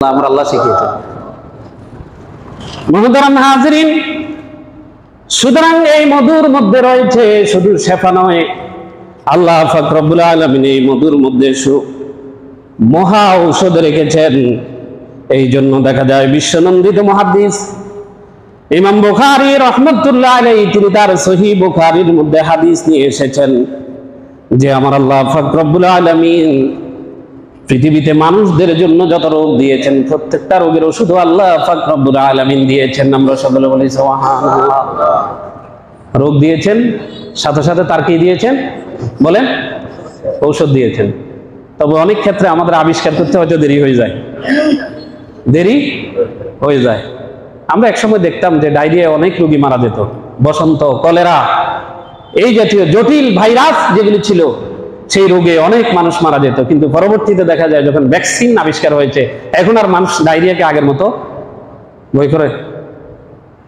আল্লাহ শিখিয়েছেন। মুহতারাম হাজিরিন, সুতরাং এই মধুর মধ্যে রয়েছে শুধু শেফা নয়, আল্লাহ পাক রব্বুল আলামিন এই মধুর মধ্যে মহা ঔষধ রেখেছেন। এই জন্য দেখা যায় বিশ্বনন্দিত মুহাদ্দিস ইমাম বুখারী রাহমাতুল্লাহ আলাইহি তিনি তার সহিহ বুখারীর মধ্যে হাদিস নিয়ে এসেছেন যে আমার আল্লাহ পাক রব্বুল আলামিন পৃথিবীতে মানুষদের জন্য যত রোগ দিয়েছেন প্রত্যেকটা রোগের ওষুধ আল্লাহ পাক রব্বুল আলামিন দিয়েছেন। আমরা সকলে বলি সুবহানাল্লাহ। রোগ দিয়েছেন, সাথে সাথে তার কি দিয়েছেন বলেন? ঔষধ দিয়েছেন। তবে অনেক ক্ষেত্রে আমাদের আবিষ্কার করতে হয়তো দেরি হয়ে যায়। আমরা একসময় দেখতাম যে ডায়রিয়া অনেক রোগী মারা যেত, বসন্ত, কলেরা, এই জাতীয় জটিল ভাইরাস যেগুলি ছিল সেই রোগে অনেক মানুষ মারা যেত। কিন্তু পরবর্তীতে দেখা যায় যখন ভ্যাকসিন আবিষ্কার হয়েছে এখন আর মানুষ ডায়রিয়াকে আগের মতো ভয় করে।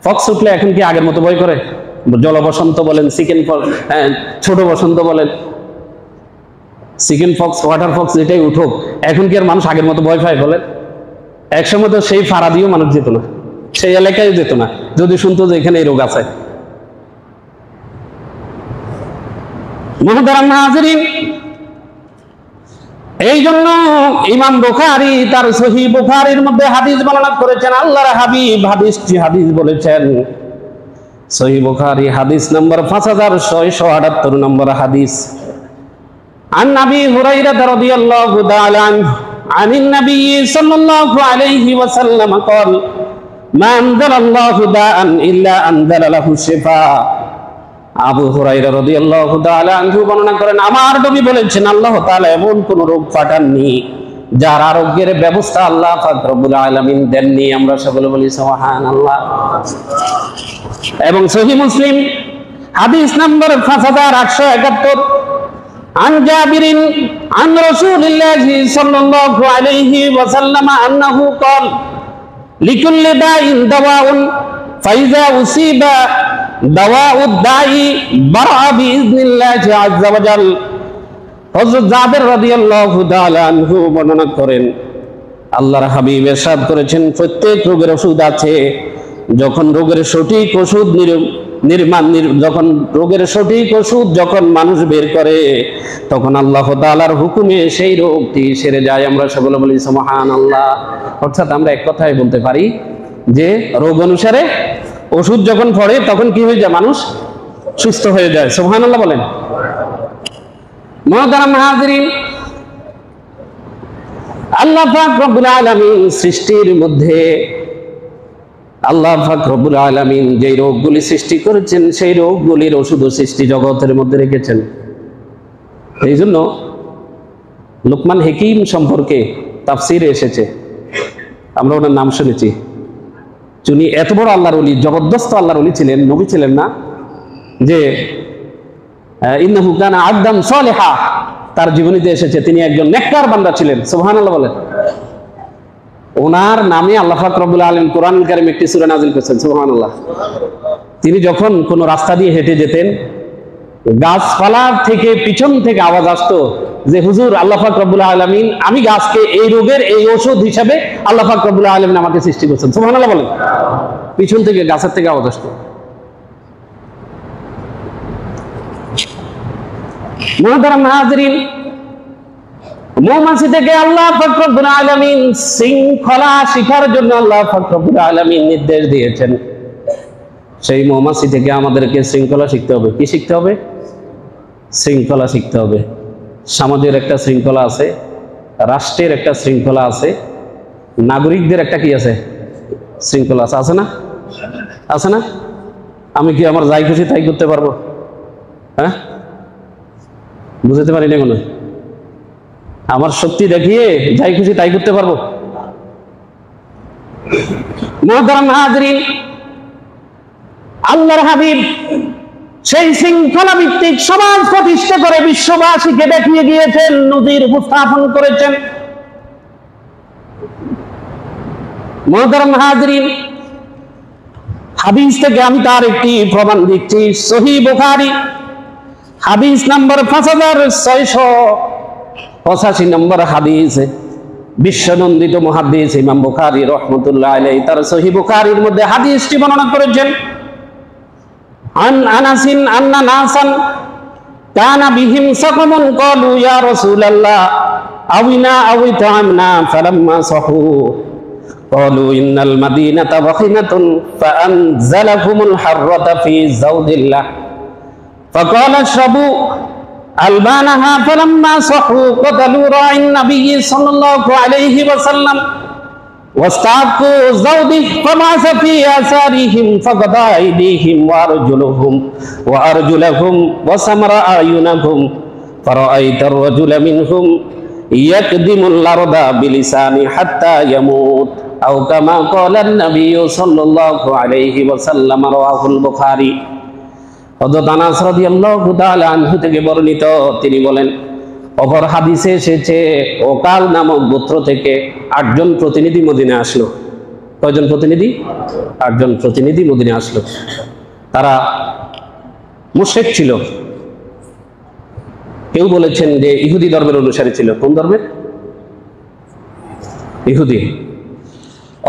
ফক্স উঠলে এখন কি আগের মতো ভয় করে? জল বসন্ত বলেন, চিকেন পক্স, ছোট বসন্ত বলেন, চিকেন পক্স, ওয়াটার পক্স, এটাই উঠুক, এখন কি আর মানুষ আগের মতো ভয় পায় বলেন? একসময় তো সেই ফাড়া দিয়েও মানুষ যেত না, সেই এলাকায় যেত না যদি শুনতো যে এখানে এই রোগ আছে। মুহতারাম হাজিরিন, এই জন্য ইমাম বুখারী তার সহিহ বুখারীর মধ্যে হাদিস বর্ণনা করেছেন। আল্লাহর হাবিব হাদিস বলেছেন, সহিহ বুখারী হাদিস নম্বর 5678 নম্বর হাদিস। আন নবী হুরায়রা রাদিয়াল্লাহু তাআলা আনিন নবী সাল্লাল্লাহু আলাইহি ওয়াসাল্লাম قال মা আনজালাল্লাহু দাআন ইল্লা আনজালা লাহু শিফা। আবু হুরায়রা রাদিয়াল্লাহু তাআলা আনহু বর্ণনা করেন, আমার নবী বলেছেন আল্লাহ তাআলা এমন কোন রোগ পাঠাননি যার আরোগ্যের ব্যবস্থা আল্লাহ পাক রব্বুল আলামিন দেননি। আমরা সকলে বলি সুবহানাল্লাহ। এবং সহিহ মুসলিম হাদিস নম্বর 5871 আন জাবিরিন আন রাসূলিল্লাহি সাল্লাল্লাহু আলাইহি ওয়াসাল্লাম আন্নাহু قال লিকুল্লি দাইন দাওয়াউন ফাইজা উসিবা দাওয়াউদ দাই বারা বিইজনিল্লাহি আযজা ওয়া জাল। হযরত জাবের রাদিয়াল্লাহু তাআলা আনহু বর্ণনা করেন, আল্লাহর হাবিব ইরশাদ করেছেন প্রত্যেক রোগের ওষুধ আছে। যখন রোগের সঠিক ওষুধ যখন মানুষ বের করে তখন আল্লাহ তাআলার হুকুমে সেই রোগটি সেরে যায়। আমরা সকলে বলি সুবহানাল্লাহ। অর্থাৎ আমরা এক কথায় বলতে পারি যে রোগ অনুসারে ওষুধ যখন পড়ে তখন কি হয়ে যায়? মানুষ সুস্থ হয়ে যায়। সুবহানাল্লাহ বলেন। মুহতারাম হাজিরিন, আল্লাহ পাক রব্বুল আলামিন সৃষ্টির মধ্যে আল্লাহ পাক রব্বুল আলামিন যে রোগগুলি সৃষ্টি করেছেন সেই রোগগুলির ওষুধ সৃষ্টি জগতের মধ্যে রেখেছেন। এই জন্য লুকমান হাকিম সম্পর্কে তাফসিরে এসেছে, আমরা ওনার নাম শুনেছি। যিনি এত বড় আল্লাহর ওলি, জবরদস্ত আল্লাহর ওলি ছিলেন, নবী ছিলেন না, যে ইন্নাহু কানা আবদান সালিহা, তার জীবনীতে এসেছে তিনি একজন নেককার বান্দা ছিলেন। সুবহানাল্লাহ বলেন। ওনার নামে আল্লাহ পাক রব্বুল আলামিন কোরআনুল কারীম একটি সূরা নাযিল করেছেন। সুবহানাল্লাহ। তিনি যখন কোন রাস্তা দিয়ে হেঁটে যেতেন গাছপালার থেকে পিছন থেকে আওয়াজ আসতো যে হুজুর আল্লাহ পাক রব্বুল আলামিন আমি গাছকে এই রোগের এই ঔষধ হিসাবে আল্লাহ পাক রব্বুল আলামিন আমাকে সৃষ্টি করেছেন। সুবহানাল্লাহ বলেন। পিছন থেকে গাছের থেকে আওয়াজ আসতো। মুহতারাম হাজিরিন, মৌমাছি থেকে আল্লাহ পাক রব্বুল আলামিন শৃঙ্খলা শিখার জন্য আল্লাহ পাক রব্বুল আলামিন নির্দেশ দিয়েছেন। সেই মৌমাছি থেকে আমাদেরকে শৃঙ্খলা শিখতে হবে। কি শিখতে হবে? শৃঙ্খলা শিখতে হবে। সমাজের একটা শৃঙ্খলা আছে, রাষ্ট্রের একটা শৃঙ্খলা আছে, নাগরিকদের একটা কি আছে? শৃঙ্খলা আছে। আছে না? আছে না? আমি কি আমার যাই খুশি তাই করতে পারবো? হ্যাঁ, বুঝতে পারি না মনে হয়। আমার শক্তি দেখিয়ে যাই খুশি তাই করতে পারবো? মুহতারাম হাজিরিন, আল্লাহর হাবিব সেই শৃঙ্খলা ভিত্তিক সমাজ প্রতিষ্ঠা করে বিশ্ববাসীকে দেখিয়ে গিয়েছেন, নজির উপস্থাপন করেছেন। মুহতারাম হাজিরিন, হাদিস থেকে আমি তার একটি প্রমাণ দিচ্ছি। সহিহ বুখারী হাদিস নম্বর 5685 নম্বর হাদিস। বিশ্বনন্দিত মুহাদ্দিস ইমাম বুখারী রাহমাতুল্লাহ আলাইহি তার সহিহ বুখারীর মধ্যে হাদিসটি বর্ণনা করেছেন, আন আনাসিন আন্না নাসান কানা বিহিম সাকামুন ক্বালু ইয়া রাসূলুল্লাহ আউইনা আউইতামনা ফালাম্মা সাহু ক্বালু ইন্নাল মাদিনাতা বাখিনাতুন ফাআনজালাকুমুল হাররাতা ফি যাওদিল্লাহ ফাকালা আশরাবু আলবানাহা ফালাম্মা সাহু ক্বালু রা'ইন নাবিয়্যি সাল্লাল্লাহু আলাইহি ওয়াসাল্লাম ওয়াস্তাকু যাওদি ফামাসা ফি আসারিহিম ফাকাদা আইদিহিম ওয়া আরজুলাহুম ওয়া সামারা আয়ুনাহুম ফারাআইতা আর-রাজুলা মিনহুম ইয়াকদিমুল আরদা বিলিসানি হাত্তা ইয়ামুত আও কামা ক্বালা an-নাবিয়্যু সাল্লাল্লাহু আলাইহি ওয়াসাল্লাম রাওয়াহুল বুখারী। হযরত আনাস রাদিয়াল্লাহু তাআলা আনহু থেকে বর্ণিত, তিনি বলেন, অপর হাদিসে এসেছে ওকাল নামক গোত্র থেকে 8 জন প্রতিনিধি মদিনায় আসলো। কয়জন প্রতিনিধি? 8 জন প্রতিনিধি মদিনায় আসলো। তারা মুশরিক ছিল, কেউ বলেছেন যে ইহুদি ধর্মের অনুসারী ছিল। কোন ধর্মের? ইহুদি।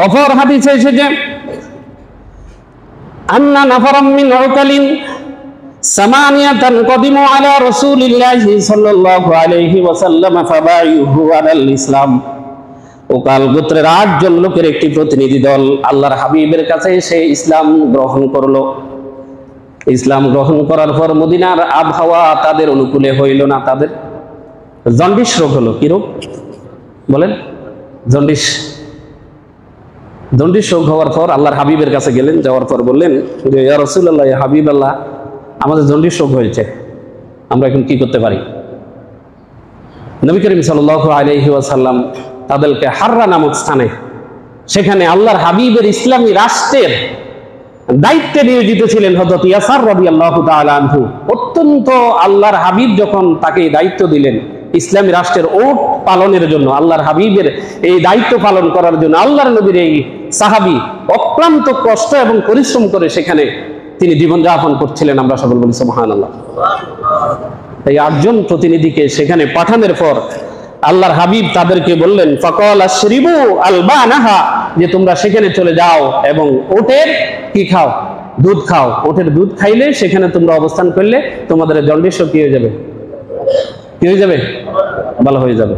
অপর হাদিসে এসেছে আন্না নাফারাম মিন উকালিন সামানিয়াতান কদিমু আলা রাসূলিল্লাহি সাল্লাল্লাহু আলাইহি ওয়াসাল্লাম ফাবায়ুহু আলাল ইসলাম। ওকাল গোত্রের 8 জন লোকের একটি প্রতিনিধি দল আল্লাহর হাবিবের কাছে এসে ইসলাম গ্রহণ করলো। ইসলাম গ্রহণ করার পর মদিনার আবহাওয়া তাদের অনুকূলে হইল না, তাদের জন্ডিস রোগ হলো। কি রোগ বলেন? জন্ডিস। জন্ডিস রোগ হওয়ার পর আল্লাহর হাবিবের কাছে গেলেন, যাওয়ার পর বললেন যে ইয়া রাসূলুল্লাহ, ইয়া হাবিবাল্লাহ, আমাদের জন্ডিস রোগ হয়েছে, আমরা এখন কি করতে পারি? নবী করিম সাল্লাল্লাহু আলাইহি ওয়াসাল্লাম তাদেরকে হাররা নামক স্থানে, সেখানে আল্লাহর হাবিবের ইসলামী রাষ্ট্রের দায়িত্বে নিয়োজিত ছিলেন হযরত ইয়াসার রাদিয়াল্লাহু তাআলা আনহু। অত্যন্ত আল্লাহর হাবিব যখন তাকে দায়িত্ব দিলেন ইসলামী রাষ্ট্রের ওট পালনের জন্য, আল্লাহর হাবিবের এই দায়িত্ব পালন করার জন্য আল্লাহর নবীর এই সাহাবী অক্লান্ত কষ্ট এবং পরিশ্রম করে সেখানে তিনি জীবনযাপন করছিলেন। আমরা সকল বলি সুবহানাল্লাহ। এই 8 জন প্রতিনিধিকে সেখানে পাঠানোর পর আল্লাহর হাবিব তাদেরকে বললেন ফাকাল আশরিবু আলবানাহা, যে তোমরা সেখানে চলে যাও এবং ওটের কি খাও? দুধ খাও। ওটের দুধ খাইলে সেখানে তোমরা অবস্থান করলে তোমাদের জন্ডিস কি হয়ে যাবে? কি হয়ে যাবে? ভালো হয়ে যাবে।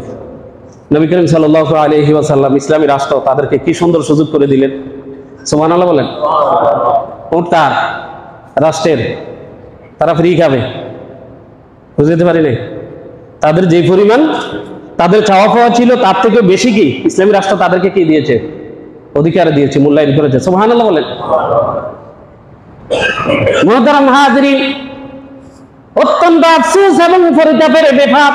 নবী করিম সাল্লাল্লাহু আলাইহি ওয়াসাল্লাম ইসলামী রাষ্ট্র তাদেরকে কি সুন্দর সুযোগ করে দিলেন। সুবহানাল্লাহ বলেন। ওট তার রাষ্ট্রের, তারা ফ্রি খাবে। বুঝতে পারি না, তাদের যে পরিমাণ তাদের চাওয়া পাওয়া ছিল তার থেকে বেশি কি ইসলামী রাষ্ট্র তাদেরকে কি দিয়েছে? অধিকার দিয়েছে, মূল্যায়ন করেছে। সুবহানাল্লাহ বলেন। মুহতারাম হাজিরিন, অত্যন্ত আফসোস এবং পরিতাপের ব্যাপার,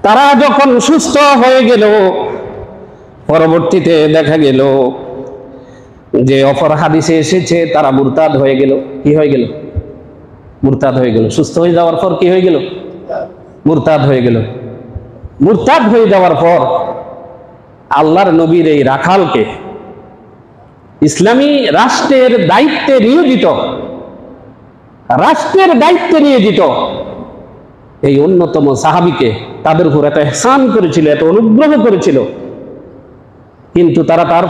তারা যখন সুস্থ হয়ে গেল পরবর্তীতে দেখা গেল যে অপর হাদিসে এসেছে তারা মুরতাদ হয়ে গেল। কি হয়ে গেল? মুরতাদ হয়ে গেল। সুস্থ হয়ে যাওয়ার পর কি হয়ে গেল? মুরতাদ হয়ে গেল। মুরতাদ হয়ে যাওয়ার পর আল্লাহর নবীর এই রাখালকে, ইসলামী রাষ্ট্রের দায়িত্বে নিয়োজিত এই অন্যতম সাহাবীকে তাদের উপর এত ইহসান করেছিল, এত অনুগ্রহ করেছিল, কিন্তু তারা তার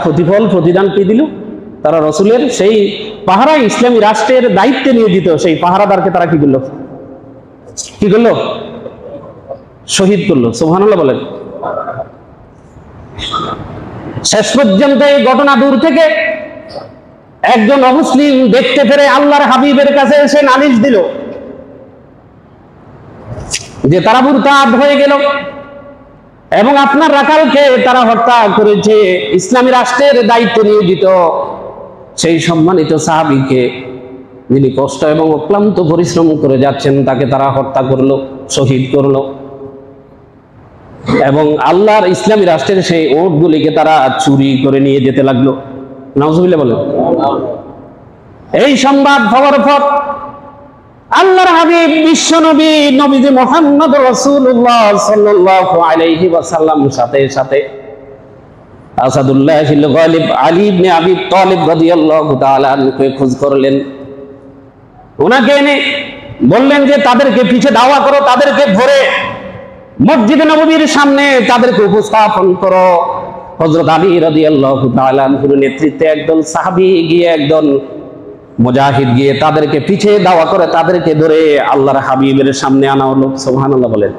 প্রতিদান কি দিল? তারা রাসূলের সেই পাহারা, ইসলামী রাষ্ট্রের দায়িত্বে নিয়োজিত সেই পাহারাদারকে তারা কি করলো? শহীদ করলো। সুবহানাল্লাহ বলেন। শেষ পর্যন্ত এই ঘটনা দূর থেকে একজন অমুসলিম দেখতে পেরে আল্লাহর হাবিবের কাছে এসে নালিশ দিল যে তারা মুরতাদ হয়ে গেল এবং আপনার রাখালকে তারা হত্যা করেছে। ইসলামী রাষ্ট্রের দায়িত্ব নিয়োজিত সেই সম্মানিত সাহাবীকে, যিনি কষ্ট এবং অক্লান্ত পরিশ্রম করে যাচ্ছেন, তাকে তারা হত্যা করলো, শহীদ করলো এবং আল্লাহর ইসলামী রাষ্ট্রের সেই ওটগুলিকে তারা চুরি করে নিয়ে যেতে লাগলো। নাউজুবিল্লাহ বলেন। এই সংবাদ হওয়ার পর আল্লাহর হাবিব বিশ্বনবী নবীজি মুহাম্মদ রাসূলুল্লাহ সাল্লাল্লাহু আলাইহি ওয়াসাল্লাম সাথে সাথে আসাদুল্লাহিল গালিব আলী ইবনে আবি তালিব রাদিয়াল্লাহু তাআলা আনহুকে খোঁজ করলেন। ওনাকে এনে বললেন যে তাদেরকে পিছে দাওয়া করো, তাদেরকে ধরে মসজিদে নববীর সামনে তাদেরকে উপস্থাপন করো। হযরত আলী রাদিয়াল্লাহু তাআলা আনহুর নেতৃত্বে একদল সাহাবী গিয়ে, একদল মুজাহিদ গিয়ে তাদেরকে পিছে দাওয়া করে তাদেরকে ধরে আল্লাহর হাবিবের সামনে আনা হলো। সুবহানাল্লাহ বলেন।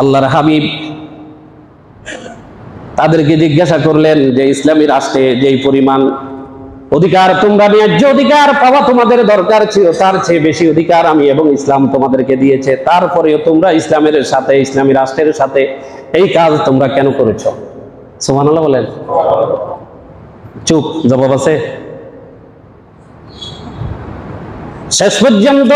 আল্লাহর হাবিব তাদেরকে জিজ্ঞাসা করলেন যে ইসলামী রাষ্ট্রে যেই পরিমাণ অধিকার তোমরা ন্যায্য অধিকার পাওয়া তোমাদের দরকার ছিল, তার চেয়ে বেশি অধিকার আমি এবং ইসলাম তোমাদেরকে দিয়েছে, তারপরেও তোমরা ইসলামের সাথে, ইসলামী রাষ্ট্রের সাথে এই কাজ তোমরা কেন করেছো? সুবহানাল্লাহ বলেন। চুপ, জবাব আছে? শেষ পর্যন্ত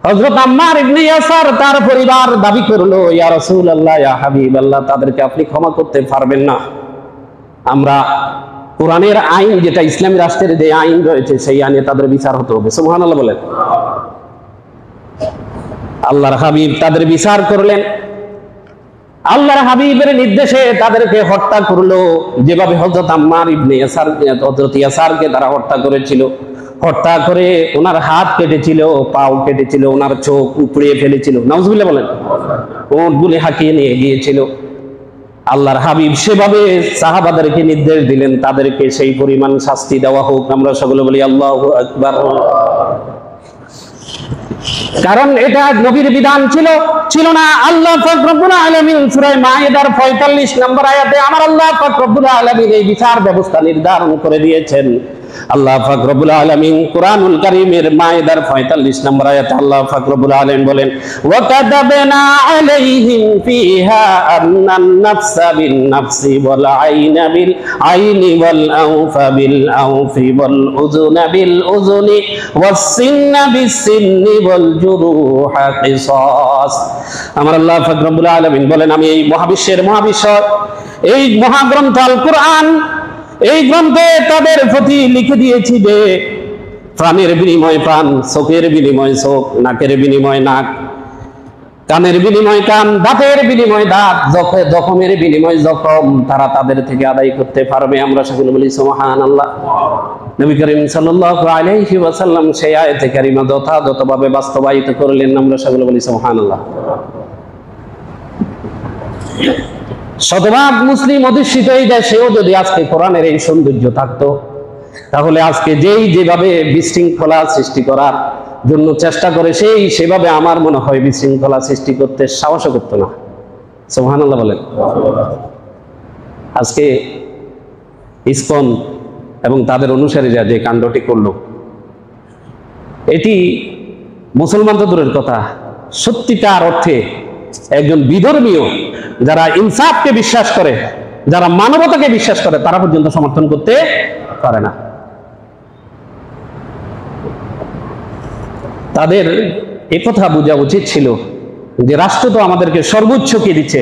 হযরত আম্মার ইবনে ইয়াসার তার পরিবার দাবি করলো, ইয়া রাসূলুল্লাহ, ইয়া হাবিবাল্লাহ, তাদেরকে আপনি ক্ষমা করতে পারবেন না। আমরা কোরআনের আইন, যেটা ইসলামী রাষ্ট্রের যে আইন রয়েছে, সেই আইনে তাদের বিচার হতে হবে। সুবহানাল্লাহ বলেন। আল্লাহর হাবিব তাদের বিচার করলেন। আল্লাহর হাবিবের নির্দেশে তাদেরকে হত্যা করলো, যেভাবে হযরত আম্মার ইবনে ইয়াসার, হযরত ইয়াসারকে তারা হত্যা করেছিল। হত্যা করে ওনার হাত কেটেছিল, পাও কেটেছিল, ওনার চোখ উপড়িয়ে ফেলেছিল। নাউজুবিল্লাহ বলেন। উটগুলি হাঁকিয়ে নিয়ে গিয়েছিল। আল্লাহর হাবিব সেভাবে সাহাবাদেরকে নির্দেশ দিলেন তাদেরকে সেই পরিমাণ শাস্তি দেওয়া হোক। আমরা সকলে বলি আল্লাহু আকবার। কারণ এটা নবীর বিধান ছিল না। আল্লাহ পাক রব্বুল আলামিন সূরা মায়েদার 45 নম্বর আয়াতে আমার আল্লাহ পাক রব্বুল আলামিন এই বিচার ব্যবস্থা নির্ধারণ করে দিয়েছেন। আল্লাহ পাক রব্বুল আলামিন কুরআনুল কারীমের মায়েদার 45 নম্বর আয়াতে আল্লাহ পাক রব্বুল আলামিন বলেন, ওয়া কাতাবনা আলাইহিম ফিহা আন্নান নাফসা বিন নাফসি ওয়াল আইনা বিল আইনি ওয়াল আনফা বিল আনফি ওয়াল উযুনা বিল উযুনি ওয়াস সিন্না বিস সিন্নি ওয়াল জুরুহা কিসাস। আমার আল্লাহ পাক রব্বুল আলামিন বলেন, আমি এই মহাবিশ্বের মহাবিশ্ব, এই মহাগ্রন্থ আল কুরআন, এই গ্রন্থে তাদের প্রতি লিখে দিয়েছি যে প্রাণের বিনিময় প্রাণ, চোখের বিনিময় চোখ, নাকের বিনিময় নাক, কানের বিনিময় কান, দাঁতের বিনিময় দাঁত, জখমের বিনিময় জখম তারা তাদের থেকে আদায় করতে পারবে। আমরা সকলে বলি সুবহানাল্লাহ। নবী করিম সাল্লাল্লাহু আলাইহি ওয়াসাল্লাম সেই আয়াতে কারিমা যথাযথভাবে বাস্তবায়িত করলেন। আমরা সকলে বলি সুবহানাল্লাহ। শতভাগ মুসলিম অধিষ্ঠিত এই দেশেও যদি আজকে কোরআনের এই সৌন্দর্য থাকতো, তাহলে আজকে যেভাবে বিশৃঙ্খলা সৃষ্টি করার জন্য চেষ্টা করে সেভাবে আমার মনে হয় বিশৃঙ্খলা সৃষ্টি করতে সাহস করতো না। সুবহানাল্লাহ বলেন। আজকে ইসকন এবং তাদের অনুসারীরা যে কাণ্ডটি করলো, এটি মুসলমান তো দূরের কথা, সত্যিকার অর্থে একজন বিধর্মীয়, যারা ইনসাফকে বিশ্বাস করে, যারা মানবতাকে বিশ্বাস করে, তারা পর্যন্ত সমর্থন করতে পারে না। তাদের একথা বোঝা উচিত ছিল যে রাষ্ট্র তো আমাদেরকে সর্বোচ্চ কি দিচ্ছে,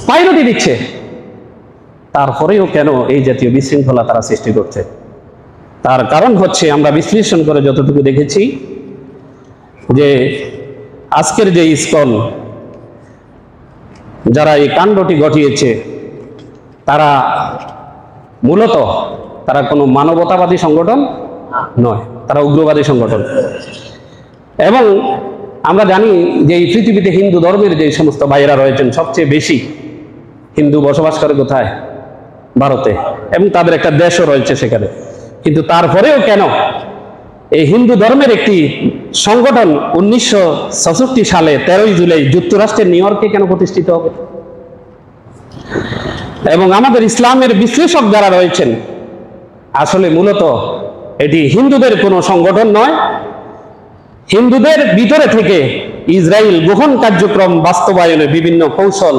প্রায়োরিটি দিচ্ছে, তারপরেও কেন এই জাতীয় বিশৃঙ্খলা তারা সৃষ্টি করছে? তার কারণ হচ্ছে, আমরা বিশ্লেষণ করে যতটুকু দেখেছি যে আজকের যে ইসকন যারা এই কাণ্ডটি ঘটিয়েছে, তারা মূলত তারা কোনো মানবতাবাদী সংগঠন নয়, তারা উগ্রবাদী সংগঠন। এবং আমরা জানি যে এই পৃথিবীতে হিন্দু ধর্মের যে সমস্ত ভাইয়েরা রয়েছেন, সবচেয়ে বেশি হিন্দু বসবাস করে কোথায়? ভারতে, এবং তাদের একটা দেশও রয়েছে সেখানে। কিন্তু তারপরেও কেন এই হিন্দু ধর্মের একটি সংগঠন 1966 সালে 13 জুলাই যুক্তরাষ্ট্রের নিউ ইয়র্কে কেন প্রতিষ্ঠিত হবে? এবং আমাদের ইসলামের বিশ্লেষক যারা রয়েছেন, আসলে মূলত এটি হিন্দুদের কোনো সংগঠন নয়। হিন্দুদের ভিতরে থেকে ইসরায়েল গ্রহণ কার্যক্রম বাস্তবায়নে বিভিন্ন কৌশল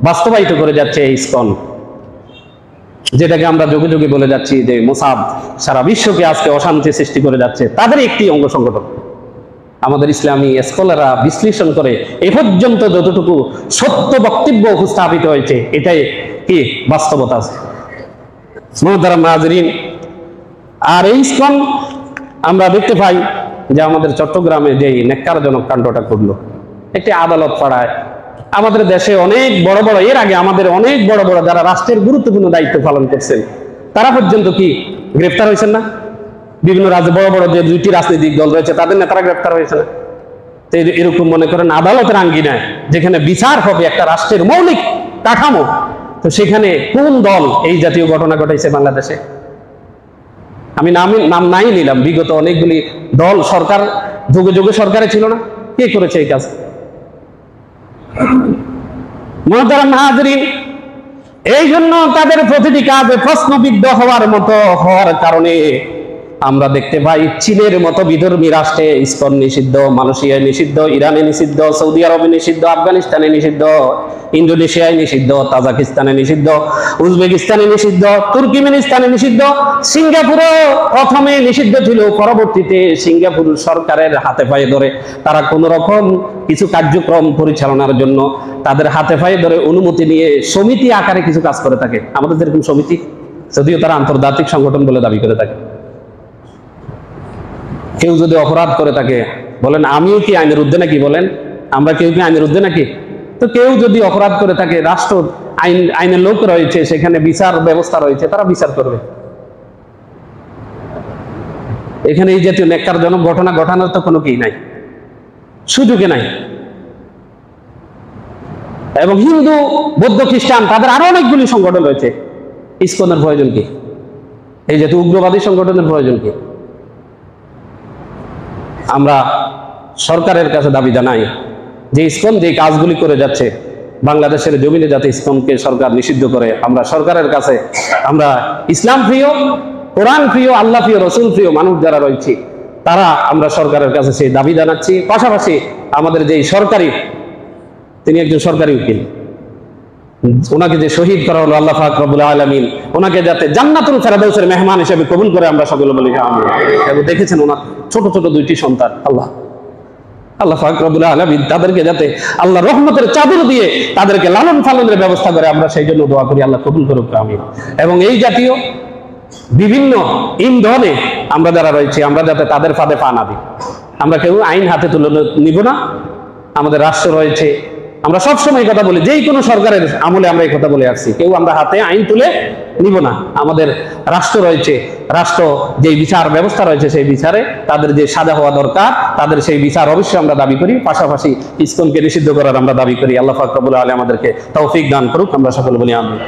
বাস্তবায়িত করে যাচ্ছে এই ইসকন, যেটাকে আমরা যুগে যুগে বলে যাচ্ছি যে মোসাদ, সারা বিশ্বকে আজকে অশান্তি সৃষ্টি করে যাচ্ছে, তাদের একটি অঙ্গ সংগঠন। আমাদের ইসলামী স্কলাররা বিশ্লেষণ করে এ পর্যন্ত যতটুকু সত্য বক্তব্য উপস্থাপিত হয়েছে, এটাই কি বাস্তবতা আছে। আর এই ইসকন আমরা দেখতে পাই যে আমাদের চট্টগ্রামে যে নেককারজনক কাণ্ডটা করলো, একটি আদালত পাড়ায়, আমাদের দেশে অনেক বড় বড়, এর আগে আমাদের অনেক বড় বড় যারা রাষ্ট্রের গুরুত্বপূর্ণ দায়িত্ব পালন করছেন, তারা পর্যন্ত কি গ্রেফতার হয়েছেন না? বিভিন্ন রাজ্যে বড় বড় যে 2টি রাজনৈতিক দল রয়েছে তাদের নেতারা গ্রেফতার হয়েছে না? তো এরকম মনে করেন আদালতের আঙ্গিনায় যেখানে বিচার হবে একটা রাষ্ট্রের মৌলিক কাঠামো, তো সেখানে কোন দল এই জাতীয় ঘটনা ঘটাইছে বাংলাদেশে? আমি নাম নাই নিলাম, বিগত অনেকগুলি দল সরকার যুগে যুগে সরকারে ছিল না, কে করেছে এই কাজ? মুহতারাম হাজরিন, এই জন্য তাদের প্রতিটি কাজে প্রশ্নবিদ্ধ হওয়ার মতো হওয়ার কারণে আমরা দেখতে পাই চীনের মতো বিধর্মী রাষ্ট্রে ইসকন নিষিদ্ধ, মালয়েশিয়ায় নিষিদ্ধ, ইরানে নিষিদ্ধ, সৌদি আরবে নিষিদ্ধ, আফগানিস্তানে নিষিদ্ধ, ইন্দোনেশিয়ায় নিষিদ্ধ, তাজিকিস্তানে নিষিদ্ধ, উজবেকিস্তানে নিষিদ্ধ, তুর্কমেনিস্তানে নিষিদ্ধ, সিঙ্গাপুরে প্রথমে নিষিদ্ধ ছিল, পরবর্তীতে সিঙ্গাপুর সরকারের হাতে পায়ে ধরে তারা কোন রকম কিছু কার্যক্রম পরিচালনার জন্য তাদের হাতে পায়ে ধরে অনুমতি নিয়ে সমিতি আকারে কিছু কাজ করে থাকে। আমাদের যেরকম সমিতি, যদিও তারা আন্তর্জাতিক সংগঠন বলে দাবি করে থাকে। কেউ যদি অপরাধ করে থাকে, বলেন আমিও কি আইনের ঊর্ধ্বে নাকি? বলেন আমরা কেউ কি আইনের ঊর্ধ্বে নাকি? তো কেউ যদি অপরাধ করে থাকে, রাষ্ট্র আইনের লোক রয়েছে, সেখানে বিচার ব্যবস্থা রয়েছে, তারা বিচার করবে। এখানে এই জাতীয় ন্যাক্কারজনক ঘটনা ঘটানোর তো কোনো কি নাই, সুযোগে নাই। এবং হিন্দু, বৌদ্ধ, খ্রিস্টান তাদের আরো অনেকগুলি সংগঠন রয়েছে। ইসকনের প্রয়োজন কি? এই জাতীয় উগ্রবাদী সংগঠনের প্রয়োজন কি? আমরা সরকারের কাছে দাবি জানাই যে ইসকন যে কাজগুলি করে যাচ্ছে বাংলাদেশের জমিনে, যাতে ইসকনকে সরকার নিষিদ্ধ করে। আমরা সরকারের কাছে, আমরা ইসলাম প্রিয়, কোরআন প্রিয়, আল্লাহ প্রিয়, রসুল প্রিয় মানুষ যারা রয়েছে তারা আমরা সরকারের কাছে সেই দাবি জানাচ্ছি। পাশাপাশি আমাদের যে সরকারি, তিনি একজন সরকারি উকিল, ওনাকে যে শহীদ করা হলো, আল্লাহ পাক রব্বুল আলামিন ওনাকে যাতে জান্নাতুল ফেরদাউসের মেহমান হিসেবে কবুল করে, আমরা সকলে বলি আমিন। এবং দেখেছেন ওনার ছোট ছোট 2টি সন্তান, আল্লাহ পাক রব্বুল আলামিন তাদেরকে যাতে আল্লাহ রহমতের চাদর দিয়ে তাদেরকে লালন পালনের ব্যবস্থা করে, আমরা সেই জন্য দোয়া করি, আল্লাহ কবুল করুক আমিন। এবং এই জাতীয় বিভিন্ন ইন্ধনে আমরা যারা রয়েছি, আমরা যাতে তাদের ফাঁদে পা না দিই। আমরা কেউ আইন হাতে তুলে নিব না। আমাদের রাষ্ট্র রয়েছে, আমরা সবসময় কথা বলি, যেই কোনো সরকারের আমলে আমরা এই কথা বলে আসছি, কেউ আমরা হাতে আইন তুলে নিব না। আমাদের রাষ্ট্র রয়েছে, রাষ্ট্র যে বিচার ব্যবস্থা রয়েছে, সেই বিচারে তাদের যে সাজা হওয়া দরকার, তাদের সেই বিচার অবশ্যই আমরা দাবি করি। পাশাপাশি ইসকনকে নিষিদ্ধ করার আমরা দাবি করি। আল্লাহ পাক রব্বুল আলামিন আমাদেরকে তৌফিক দান করুক, আমরা সকলে বলি আমিন।